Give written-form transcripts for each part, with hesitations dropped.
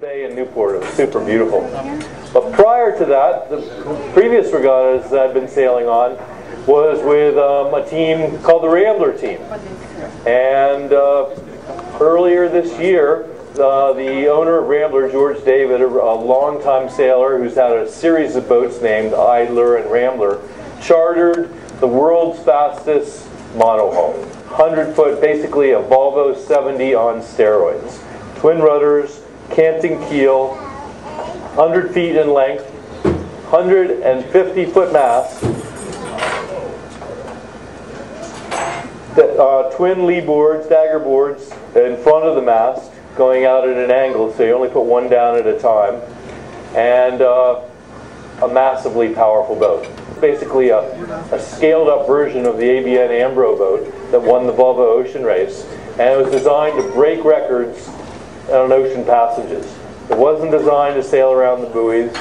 bay in Newport. It was super beautiful. But prior to that, the previous regattas that I've been sailing on was with a team called the Rambler team. And earlier this year, the owner of Rambler, George David, a longtime sailor who's had a series of boats named Idler and Rambler, chartered the world's fastest monohull. 100-foot, basically a Volvo 70 on steroids. Twin rudders, canting keel, 100 feet in length, 150-foot mast, twin lee boards, dagger boards in front of the mast, going out at an angle, so you only put one down at a time, and a massively powerful boat. Basically a scaled-up version of the ABN Ambro boat that won the Volvo Ocean Race, and it was designed to break records on ocean passages. It wasn't designed to sail around the buoys,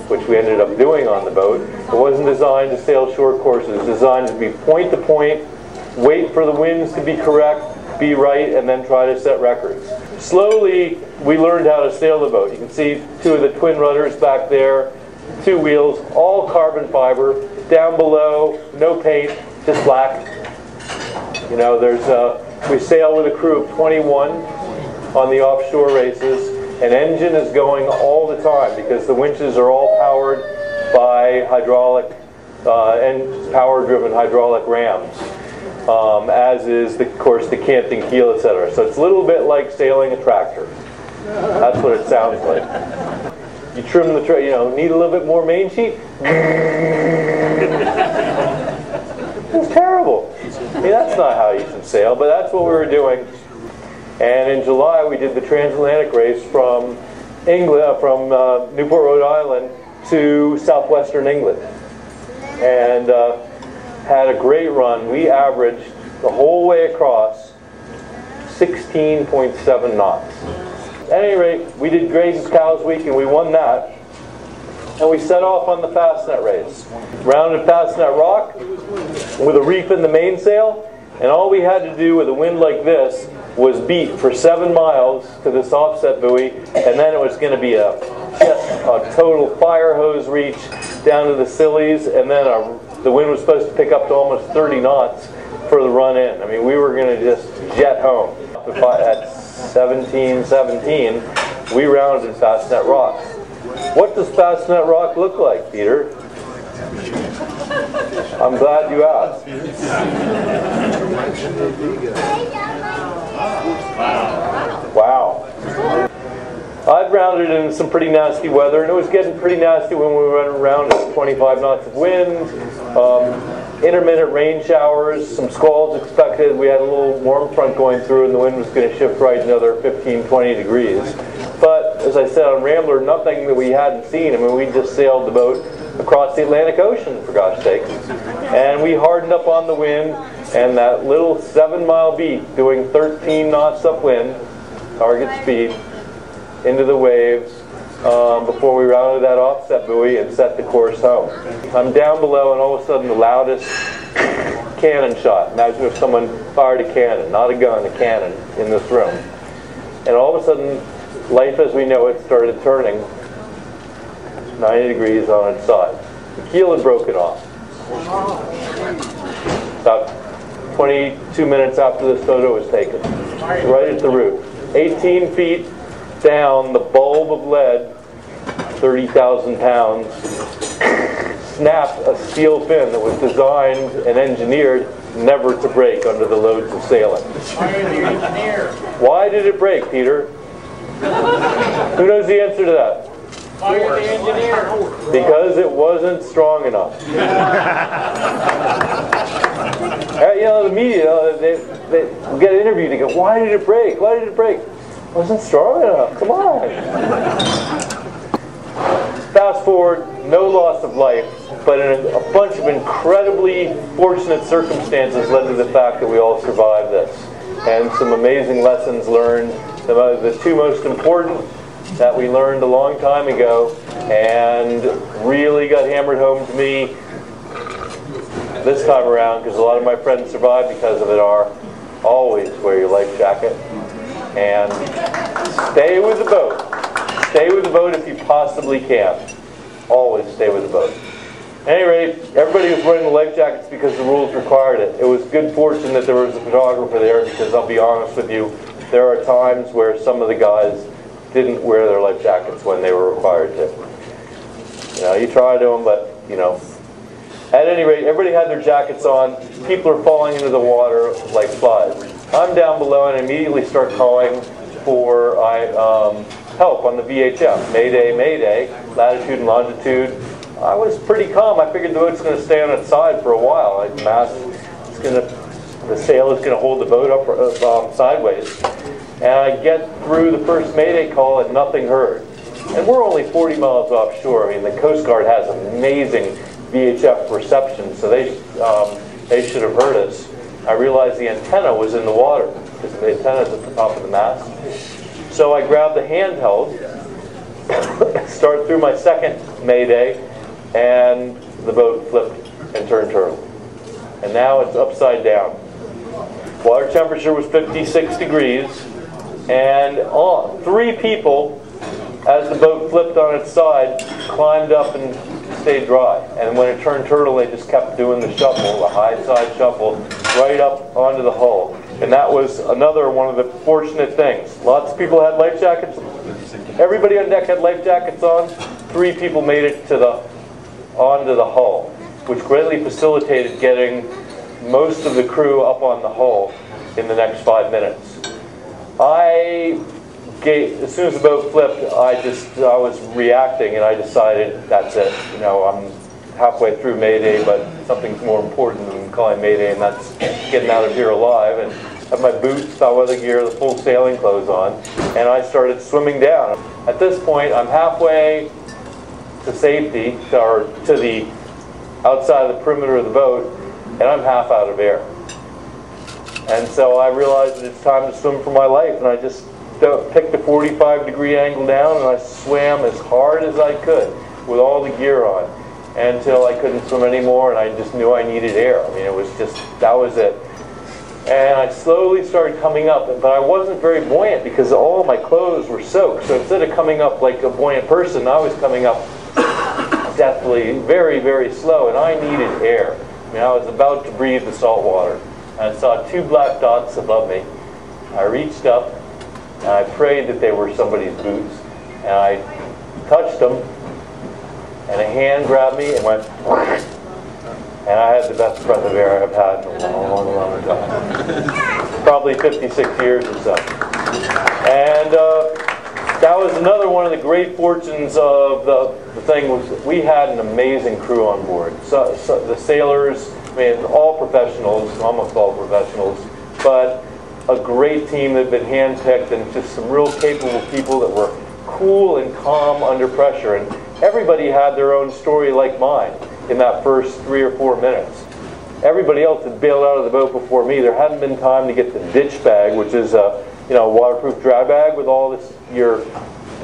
which we ended up doing on the boat. It wasn't designed to sail short courses. It was designed to be point-to-point, wait for the winds to be correct, be right, and then try to set records. Slowly, we learned how to sail the boat. You can see two of the twin rudders back there, two wheels, all carbon fiber. Down below, no paint, just black. You know, we sail with a crew of 21 on the offshore races. An engine is going all the time because the winches are all powered by hydraulic and power-driven hydraulic rams, as is, of course, the canting keel, etc. So it's a little bit like sailing a tractor. That's what it sounds like. You trim the tray, need a little bit more main sheet. It's terrible. That's not how you should sail, but that's what we were doing. And in July, we did the transatlantic race from England, from Newport, Rhode Island, to southwestern England, and had a great run. We averaged the whole way across 16.7 knots. At any rate, we did Grays Cows Week and we won that. And we set off on the Fastnet race. Rounded Fastnet Rock with a reef in the mainsail, and all we had to do with a wind like this was beat for 7 miles to this offset buoy, and then it was going to be just a total fire hose reach down to the Scillies, and then the wind was supposed to pick up to almost 30 knots for the run in. I mean, we were going to just jet home. At 17:17, we rounded Fastnet Rock. What does Fastnet Rock look like, Peter? I'm glad you asked. Wow. I'd rounded in some pretty nasty weather, and it was getting pretty nasty when we went around at 25 knots of wind, intermittent rain showers, some squalls expected. We had a little warm front going through, and the wind was going to shift right another 15-20 degrees. But as I said on Rambler, nothing that we hadn't seen. I mean, we just sailed the boat across the Atlantic Ocean, for gosh sakes. And we hardened up on the wind, and that little 7-mile beat, doing 13 knots upwind, target speed, into the waves, before we rounded that offset buoy and set the course home. I'm down below, and all of a sudden the loudest cannon shot. Imagine if someone fired a cannon, not a gun, a cannon, in this room. And all of a sudden, life as we know it started turning 90 degrees on its side. The keel had broken off. About 22 minutes after this photo was taken, right at the root. 18 feet down, the bulb of lead, 30,000 pounds, snapped a steel fin that was designed and engineered never to break under the loads of sailing. Why did it break, Peter? Who knows the answer to that? Fire the engineer. Because it wasn't strong enough. The media, they get interviewed and go, why did it break? Why did it break? It wasn't strong enough. Come on. Fast forward, no loss of life, but a bunch of incredibly fortunate circumstances led to the fact that we all survived this. And some amazing lessons learned. The two most important that we learned a long time ago and really got hammered home to me this time around, because a lot of my friends survived because of it, are always wear your life jacket and stay with the boat. the boat if you possibly can. Always stay with the boat. At any rate, everybody was wearing the life jackets because the rules required it. It was good fortune that there was a photographer there, because I'll be honest with you, there are times where some of the guys didn't wear their life jackets when they were required to. You know, you try to them, but, you know. At any rate, everybody had their jackets on. People are falling into the water like flies. I'm down below and immediately start calling for help on the VHF. Mayday, mayday, latitude and longitude. I was pretty calm. I figured the boat's going to stay on its side for a while. Like the sail is going to hold the boat up sideways. And I get through the first mayday call and nothing heard. And we're only 40 miles offshore. I mean, the Coast Guard has amazing VHF reception, so they should have heard us. I realized the antenna was in the water, because the antenna's at the top of the mast. So I grabbed the handheld, start through my second mayday, and the boat flipped and turned turtle. And now it's upside down. Water temperature was 56 degrees, and 3 people, as the boat flipped on its side, climbed up and stayed dry. And when it turned turtle, they just kept doing the shuffle, the high side shuffle, right up onto the hull. And that was another one of the fortunate things. Lots of people had life jackets. Everybody on deck had life jackets on. 3 people made it onto the hull, which greatly facilitated getting most of the crew up on the hull in the next 5 minutes. As soon as the boat flipped, I was reacting, and I decided, that's it. You know, I'm halfway through Mayday, but something's more important than calling Mayday, and that's getting out of here alive. And have my boots, foul weather gear, the full sailing clothes on, and I started swimming down. At this point, I'm halfway to safety, or to the outside of the perimeter of the boat, and I'm half out of air. And so I realized that it's time to swim for my life, and I just picked a 45-degree angle down, and I swam as hard as I could with all the gear on until I couldn't swim anymore, and I just knew I needed air. I mean, it was just, that was it. And I slowly started coming up, but I wasn't very buoyant because all my clothes were soaked. So instead of coming up like a buoyant person, I was coming up deathly, very, very slow, and I needed air. I mean, I was about to breathe the salt water. And I saw 2 black dots above me. I reached up, and I prayed that they were somebody's boots. And I touched them, and a hand grabbed me and went, and I had the best breath of air I've had in a long, long time. Probably 56 years or so. And that was another one of the great fortunes of the thing, was we had an amazing crew on board. So the sailors, I mean, all professionals, almost all professionals, but a great team that had been handpicked, and just some real capable people that were cool and calm under pressure. And everybody had their own story like mine in that first 3 or 4 minutes. Everybody else had bailed out of the boat before me. There hadn't been time to get the ditch bag, which is a waterproof dry bag with all this, your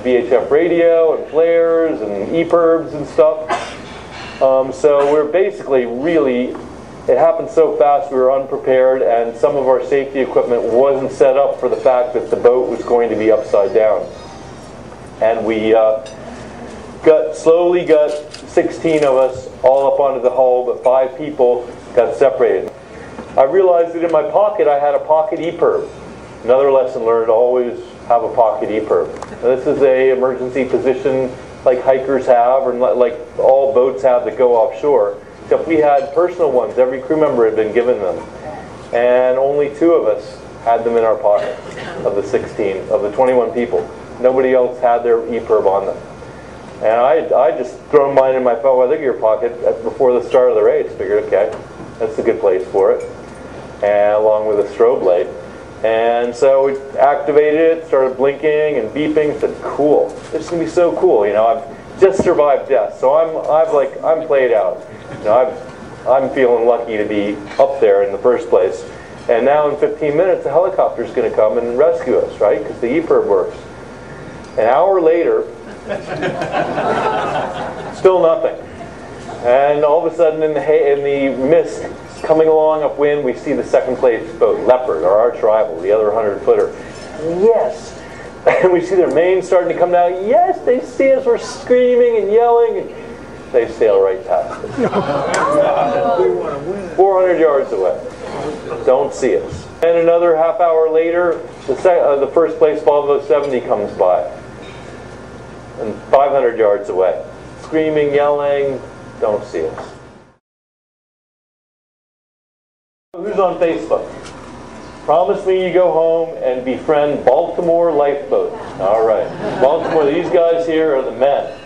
VHF radio and flares and EPIRBs and stuff. So we're basically really, it happened so fast we were unprepared, and some of our safety equipment wasn't set up for the fact that the boat was going to be upside down. And we slowly got 16 of us all up onto the hull, but 5 people got separated. I realized that in my pocket I had a pocket EPIRB. Another lesson learned, always have a pocket EPIRB. Now, this is a emergency position like hikers have, or like all boats have that go offshore. Except we had personal ones. Every crew member had been given them. And only 2 of us had them in our pocket of the 16, of the 21 people. Nobody else had their EPIRB on them. And I just thrown mine in my foul weather gear pocket before the start of the race. Figured, okay, that's a good place for it. And along with a strobe light. And so we activated it, started blinking and beeping. Said, cool. This is gonna be so cool. You know, I've just survived death, so I'm played out. You know, I'm feeling lucky to be up there in the first place. And now in 15 minutes, the helicopter's going to come and rescue us, right? Because the EPIRB works. An hour later, still nothing. And all of a sudden, in the mist coming along upwind, we see the second place boat, Leopard, our arch rival, the other 100-footer. Yes, And we see their mains starting to come down. Yes, they see us. We're screaming and yelling. And they sail right past us. 400 yards away. Don't see us. And another half hour later, the first place Volvo 70 comes by. And 500 yards away. Screaming, yelling, don't see us. Who's on Facebook? Promise me you go home and befriend Baltimore Lifeboat. All right. Baltimore, these guys here are the men.